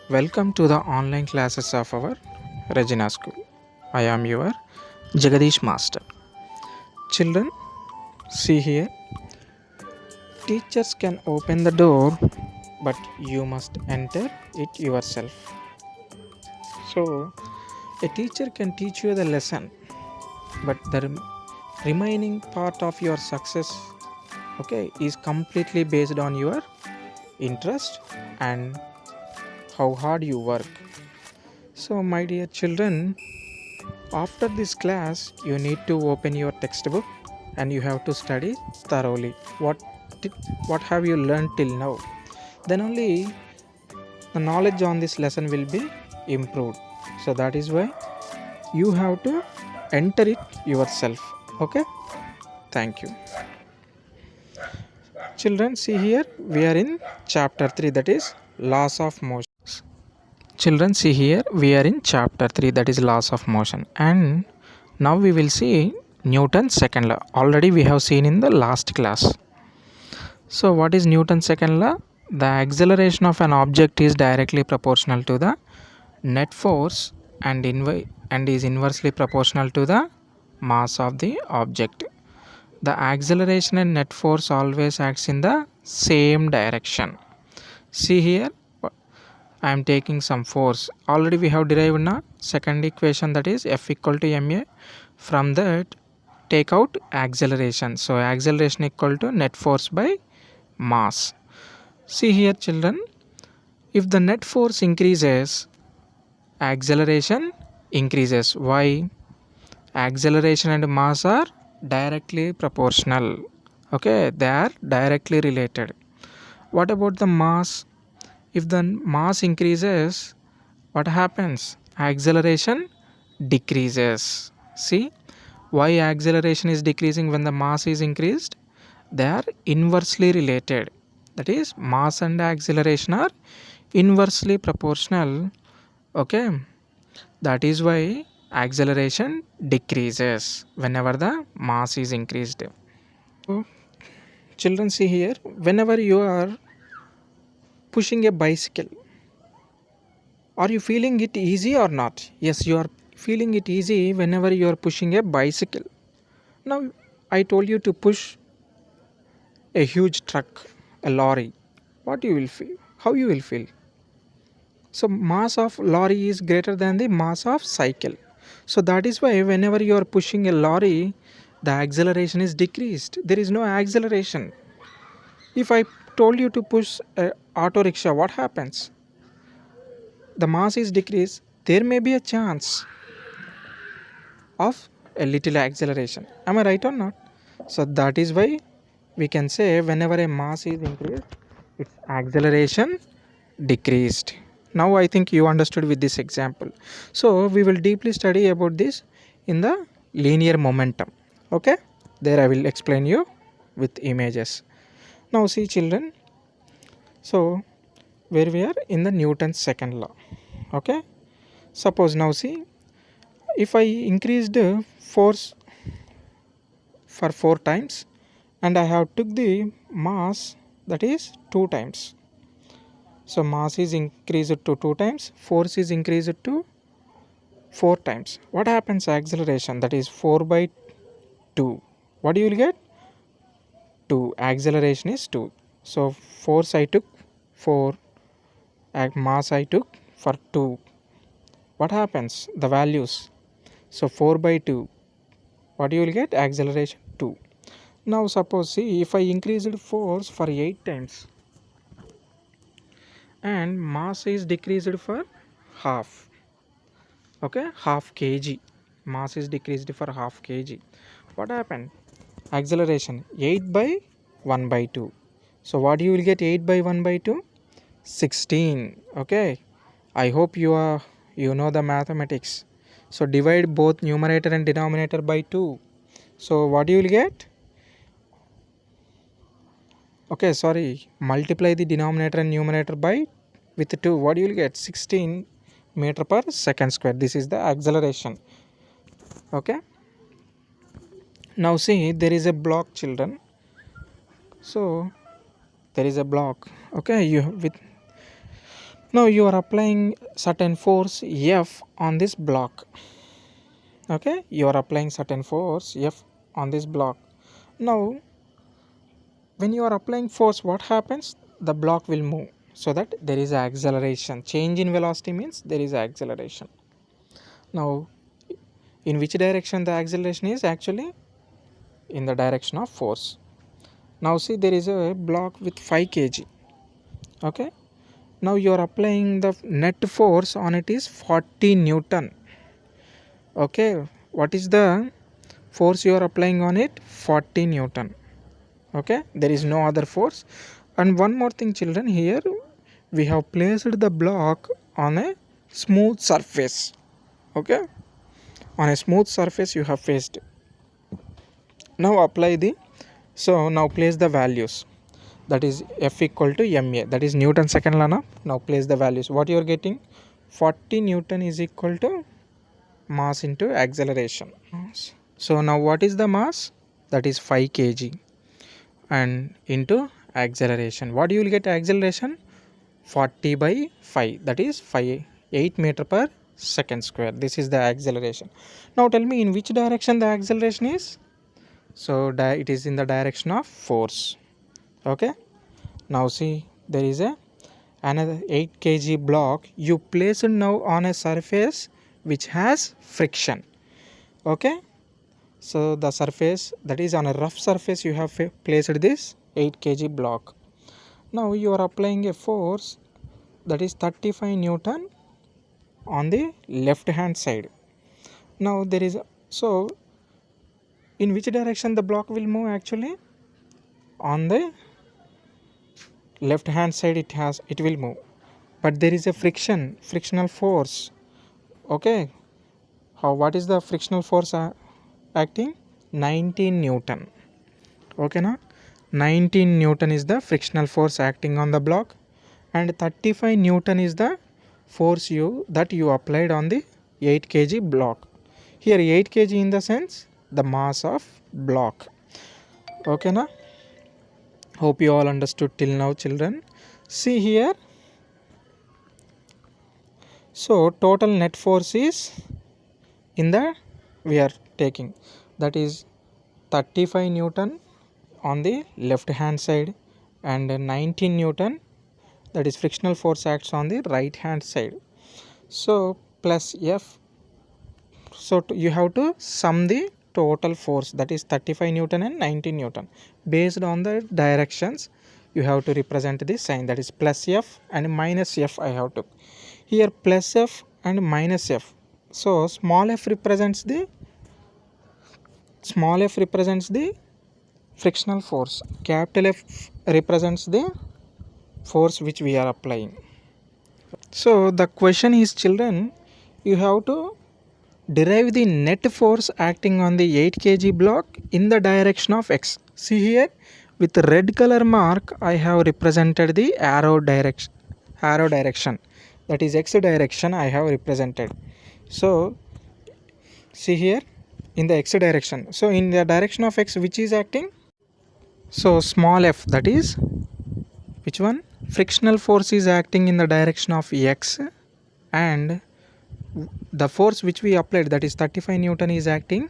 Welcome to the online classes of our Regina School. I am your Jagadish Master. Children, see here. Teachers can open the door, but you must enter it yourself. So, a teacher can teach you the lesson, but the remaining part of your success, is completely based on your interest and how hard you work. So, my dear children, after this class, you need to open your textbook and you have to study thoroughly. What have you learned till now? Then only the knowledge on this lesson will be improved. So that is why you have to enter it yourself. Okay? Thank you. Children, see here we are in chapter 3, that is laws of motion. Children, see here we are in chapter 3, that is laws of motion, and now we will see Newton's second law. Already we have seen in the last class. So what is Newton's second law? The acceleration of an object is directly proportional to the net force and is inversely proportional to the mass of the object. The acceleration and net force always acts in the same direction. See here, I am taking some force. Already we have derived na second equation, that is F equal to ma. From that take out acceleration. So acceleration equal to net force by mass. See here children, if the net force increases, acceleration increases. Why? Acceleration and mass are directly proportional. Okay, they are directly related. What about the mass? If the mass increases, what happens? Acceleration decreases. See, why acceleration is decreasing when the mass is increased? They are inversely related. That is, mass and acceleration are inversely proportional. Okay, that is why acceleration decreases whenever the mass is increased. So, children, see here, whenever you are pushing a bicycle, are you feeling it easy or not? Yes, you are feeling it easy whenever you are pushing a bicycle. Now, I told you to push a huge truck, a lorry. What you will feel? How you will feel? So, mass of lorry is greater than the mass of cycle. So, that is why whenever you are pushing a lorry, the acceleration is decreased. There is no acceleration. If I told you to push a auto rickshaw, what happens? The mass is decreased. There may be a chance of a little acceleration. Am I right or not? So that is why we can say whenever a mass is increased, its acceleration decreased. Now I think you understood with this example. So we will deeply study about this in the linear momentum. Okay, there I will explain you with images. Now see children, so where we are in the Newton's second law. Okay, suppose now see, if I increased the force for 4 times and I have took the mass, that is 2 times. So mass is increased to 2 times, force is increased to 4 times. What happens? Acceleration, that is 4 by 2. What you will get? 2. Acceleration is 2. So force I took 4, mass I took for 2. What happens? The values. So 4 by 2. What you will get? Acceleration 2. Now suppose see, if I increased force for 8 times and mass is decreased for half. Okay, half kg. Mass is decreased for half kg. What happened? Acceleration 8 by 1 by 2. So what you will get? 8 by 1 by 2? 16. Okay, I hope you know the mathematics. So divide both numerator and denominator by 2. So what you will get? Okay, sorry, multiply the denominator and numerator by with 2. What you will get? 16 meter per second square. This is the acceleration. Okay, now see, there is a block children. So there is a block. Okay, you with Now you are applying certain force F on this block. Okay, you are applying certain force F on this block. Now when you are applying force, what happens? The block will move, so that there is acceleration. Change in velocity means there is acceleration. Now in which direction the acceleration is? Actually in the direction of force. Now see, there is a block with 5 kg. Okay, now you are applying the net force on it is 40 Newton. Okay, what is the force you are applying on it? 40 Newton. Okay, there is no other force. And one more thing, children, here we have placed the block on a smooth surface. Okay, on a smooth surface you have placed. Now apply the, so now place the values, that is F equal to ma, that is Newton second law. Now place the values. What you are getting? 40 Newton is equal to mass into acceleration. So now what is the mass? That is 5 kg, and into acceleration. What you will get acceleration? 40 by 5, that is 8 meter per second square. This is the acceleration. Now tell me in which direction the acceleration is? So it is in the direction of force. Okay, now see, there is another 8 kg block you place it now on a surface which has friction. Okay, so the surface, that is on a rough surface, you have placed this 8 kg block. Now you are applying a force, that is 35 Newton on the left hand side. Now there is, so in which direction the block will move? Actually on the left hand side it will move, but there is a frictional force. Okay, what is the frictional force acting? 19 Newton. Okay, now 19 Newton is the frictional force acting on the block, and 35 Newton is the force that you applied on the 8 kg block. Here 8 kg in the sense the mass of block. Okay, now hope you all understood till now, children. See here, so total net force is in the, we are taking, that is 35 Newton on the left hand side, and 19 Newton, that is frictional force acts on the right hand side. So plus F, so you have to sum the total force, that is 35 Newton and 19 Newton. Based on the directions you have to represent the sign, that is plus F and minus F. I have to here plus F and minus F. So small f represents the frictional force, capital F represents the force which we are applying. So the question is, children, you have to derive the net force acting on the 8 kg block in the direction of x. See here, with red color mark I have represented the arrow direction, that is x direction I have represented. So see here, in the x direction, so in the direction of x which is acting? So small f, that is which one? Frictional force is acting in the direction of x, and the force which we applied, that is 35 Newton, is acting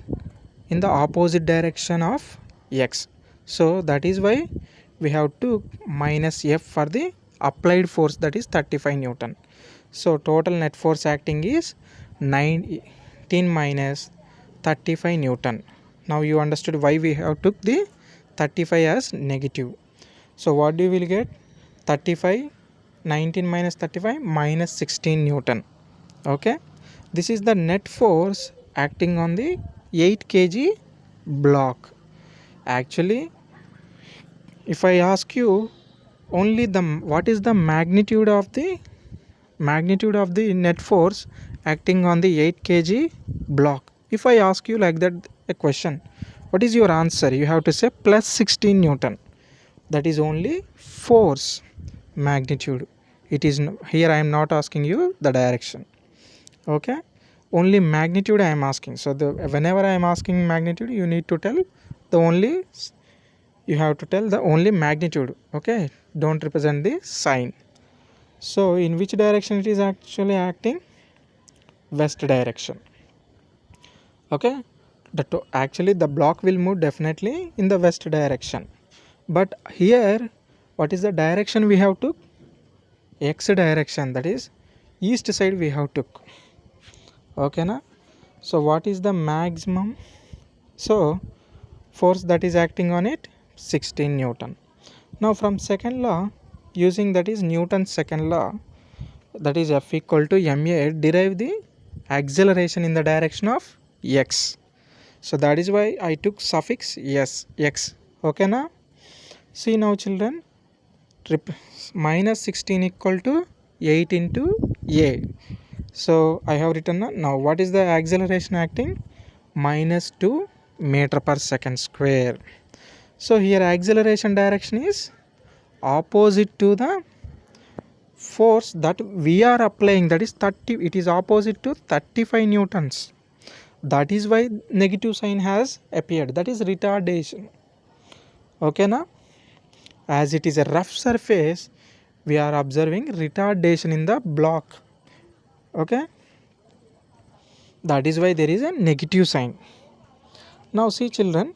in the opposite direction of x. So that is why we have to minus F for the applied force, that is 35 Newton. So total net force acting is 19 minus 35 Newton. Now you understood why we have took the 35 as negative. So what do you will get? 35, 19 minus 35 minus 16 Newton. Okay, this is the net force acting on the 8 kg block. Actually, if I ask you only what is the magnitude of the net force acting on the 8 kg block, if I ask you like that a question, what is your answer? You have to say plus 16 Newton. That is only force magnitude. It is here I am not asking you the direction. Okay, only magnitude I am asking. So whenever I am asking magnitude, you need to tell the only, you have to tell the only magnitude. Okay, don't represent the sign. So in which direction it is actually acting? West direction. Okay, actually the block will move definitely in the west direction, but here what is the direction we have took? X direction, that is east side we have took. Okay na? So what is the maximum? So force that is acting on it, 16 Newton. Now from second law, using that is Newton's second law, that is F equal to ma, derive the acceleration in the direction of x. So that is why I took suffix s, x. Okay na? See now children, minus 16 equal to 8 into a. So I have written now what is the acceleration acting? Minus 2 meter per second square. So here acceleration direction is opposite to the force that we are applying, that is 30, it is opposite to 35 newtons. That is why negative sign has appeared, that is retardation. Okay na? As it is a rough surface, we are observing retardation in the block. Okay, that is why there is a negative sign. Now see children,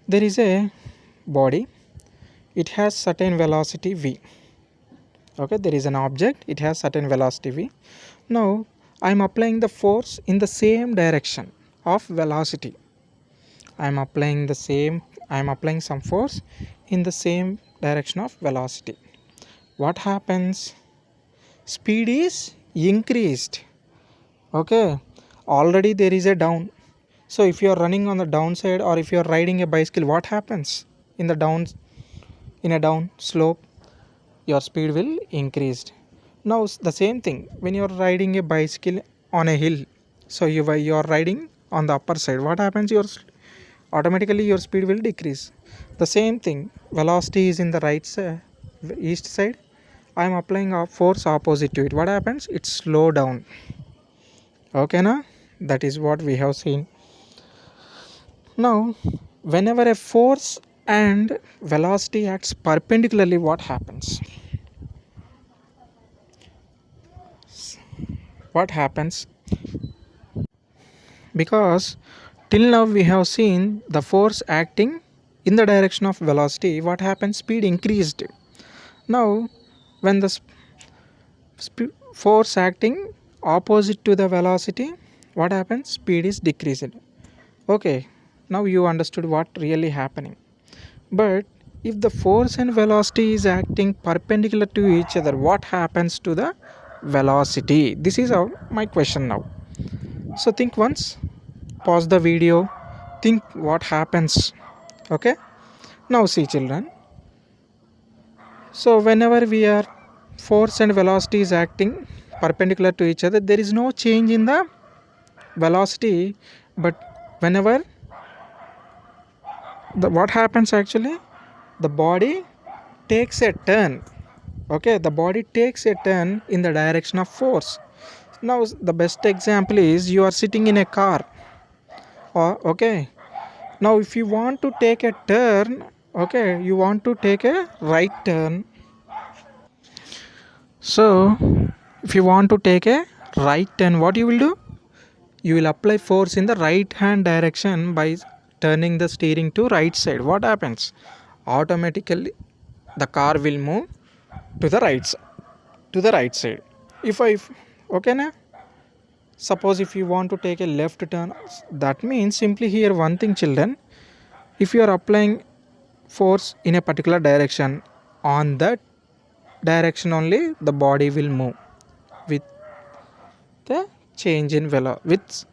there is a body, it has certain velocity v. Okay, there is an object, it has certain velocity v. Now I am applying the force in the same direction of velocity. I am applying some force in the same direction of velocity. What happens? Speed is increased. Okay, already there is a down. So if you are running on the downside, or if you are riding a bicycle, what happens in a down slope? Your speed will increase. Now the same thing when you are riding a bicycle on a hill. So you are riding on the upper side. What happens? Automatically your speed will decrease. The same thing, velocity is in the right side, east side. I am applying a force opposite to it. What happens? It slow down. Okay na? That is what we have seen. Now whenever a force and velocity acts perpendicularly, what happens? What happens? Because till now we have seen the force acting in the direction of velocity. What happens? Speed increased. Now when the force acting opposite to the velocity, what happens? Speed is decreased. Okay, now you understood what really happening. But if the force and velocity is acting perpendicular to each other, what happens to the velocity? This is my question now. So think once, pause the video, think what happens. Okay, now see children, so whenever we are force and velocity is acting perpendicular to each other, there is no change in the velocity. But whenever what happens actually, the body takes a turn. Okay, the body takes a turn in the direction of force. Now the best example is you are sitting in a car. Okay, now if you want to take a turn, okay, you want to take a right turn. So if you want to take a right turn, what you will do? You will apply force in the right hand direction by turning the steering to right side. What happens? Automatically the car will move to the right side. Okay na? Suppose if you want to take a left turn, that means simply here one thing children, if you are applying force in a particular direction, on that direction only the body will move with the change in without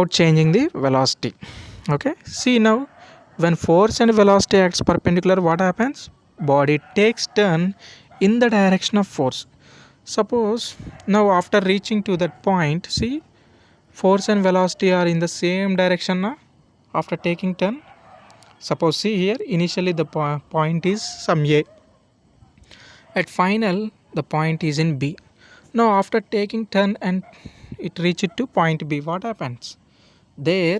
changing the velocity. Okay, see now when force and velocity acts perpendicular, what happens? Body takes turn in the direction of force. Suppose now after reaching to that point, see, force and velocity are in the same direction now after taking turn. Suppose see here, initially the point is some A, at final the point is in B. Now after taking turn and it reaches to point B, what happens? There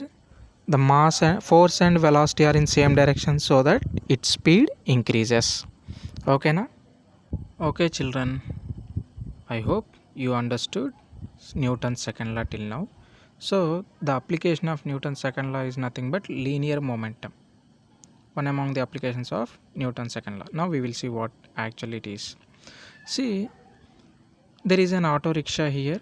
the mass and force and velocity are in same direction, so that its speed increases. Okay na? Okay, children, I hope you understood Newton's second law till now. So, the application of Newton's second law is nothing but linear momentum, one among the applications of Newton's second law. Now, we will see what actually it is. See, there is an auto rickshaw here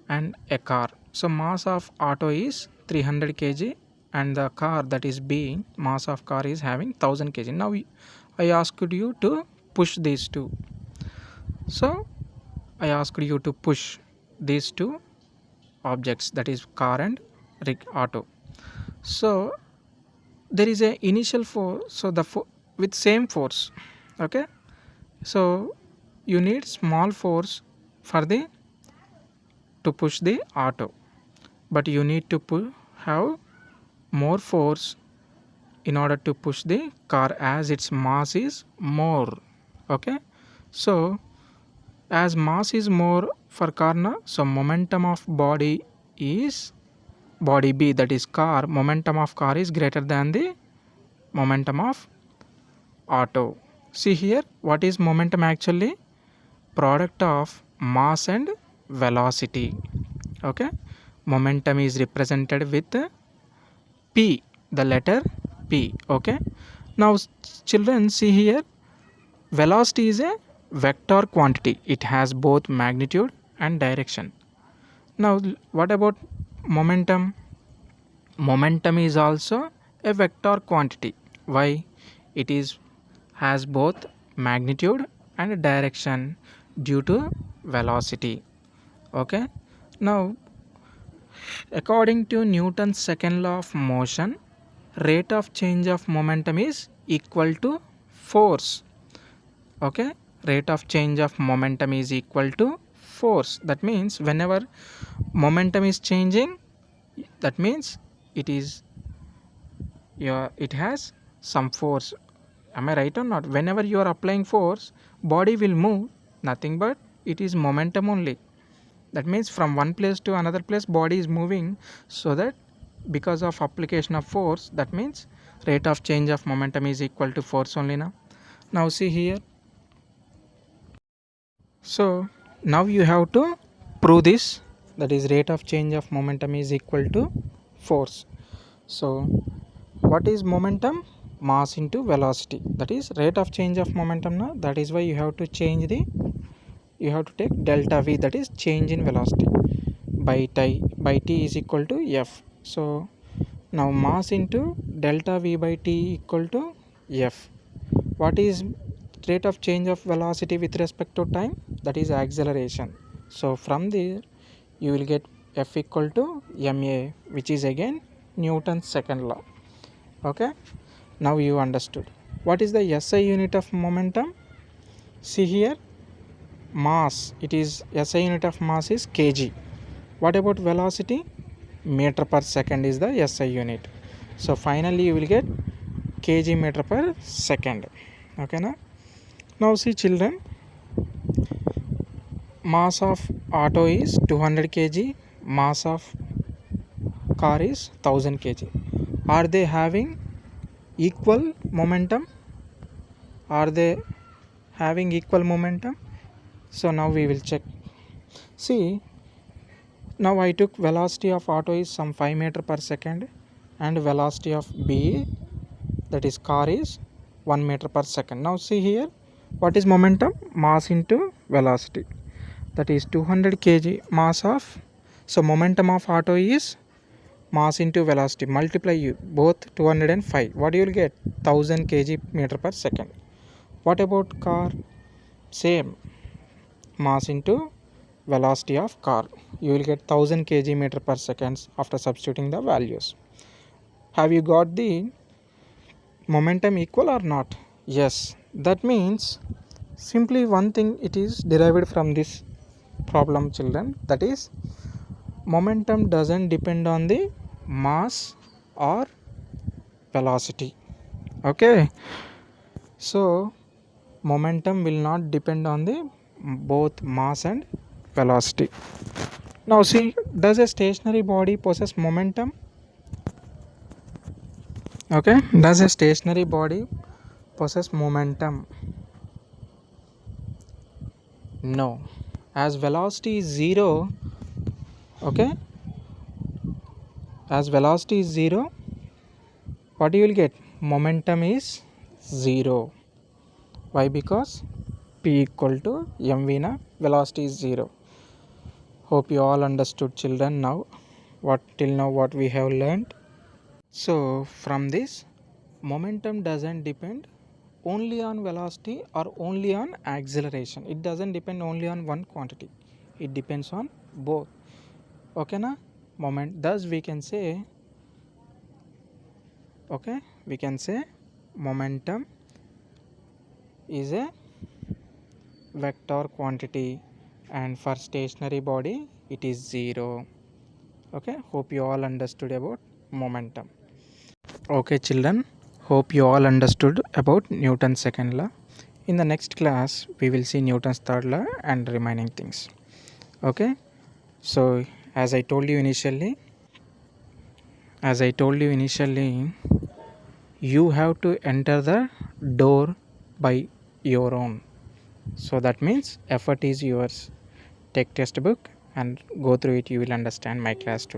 and a car. So, mass of auto is 300 kg and the car, that is being mass of car, is having 1000 kg. Now, I asked you to push these two. So, I asked you to push these two objects, that is car and auto. So there is a initial force, so with same force. Okay, so you need small force for the to push the auto, but you need to have more force in order to push the car as its mass is more. Okay, so as mass is more for car now, so momentum of body is body B, that is car, momentum of car is greater than the momentum of auto. See here, what is momentum actually? Product of mass and velocity. Okay, momentum is represented with P, the letter P. Okay, now children, see here, velocity is a vector quantity, it has both magnitude and direction. Now what about momentum? Momentum is also a vector quantity. Why? It is has both magnitude and direction due to velocity. Okay, now according to Newton's second law of motion, rate of change of momentum is equal to force. Okay, rate of change of momentum is equal to force. That means whenever momentum is changing, that means it is it has some force. Am I right or not? Whenever you are applying force, body will move, nothing but it is momentum only. That means from one place to another place body is moving, so that because of application of force, that means rate of change of momentum is equal to force only. Now see here, so now you have to prove this, that is rate of change of momentum is equal to force. So what is momentum? Mass into velocity, that is rate of change of momentum. Now that is why you have to change the, you have to take delta V, that is change in velocity, by t is equal to f. So now mass into delta V by t equal to f. What is rate of change of velocity with respect to time? That is acceleration. So from there you will get f equal to ma, which is again Newton's second law. Okay, now you understood. What is the SI unit of momentum? See here, mass, it is SI unit of mass is kg. What about velocity? Meter per second is the SI unit. So finally you will get kg meter per second. Okay, now see children, mass of auto is 200 kg, mass of car is 1000 kg. Are they having equal momentum? Are they having equal momentum? So now we will check. See, now I took velocity of auto is some 5 meter per second and velocity of B, that is car, is 1 meter per second. Now see here, what is momentum? Mass into velocity, that is 200 kg mass of, so momentum of auto is mass into velocity, multiply you both 205, what you will get? 1000 kg meter per second. What about car? Same, mass into velocity of car, you will get 1000 kg meter per second after substituting the values. Have you got the momentum equal or not? Yes, that means simply one thing it is derived from this problem children, that is momentum doesn't depend on the mass or velocity. Okay, so momentum will not depend on the both mass and velocity. Now see, does a stationary body possess momentum? Okay, does a stationary body possess momentum? No, as velocity is 0, okay, as velocity is 0, what you will get? Momentum is 0. Why? Because p equal to mv na velocity is 0. Hope you all understood, children, now what till now what we have learned. So from this, momentum doesn't depend only on velocity or only on acceleration. It doesn't depend only on one quantity, it depends on both. Okay na? Thus we can say, okay, we can say momentum is a vector quantity, and for stationary body it is 0. Okay, hope you all understood about momentum. Okay, children, hope you all understood about Newton's second law. In the next class we will see Newton's third law and remaining things. Okay, so as I told you initially, you have to enter the door by your own. So that means effort is yours. Take textbook and go through it, you will understand my class today.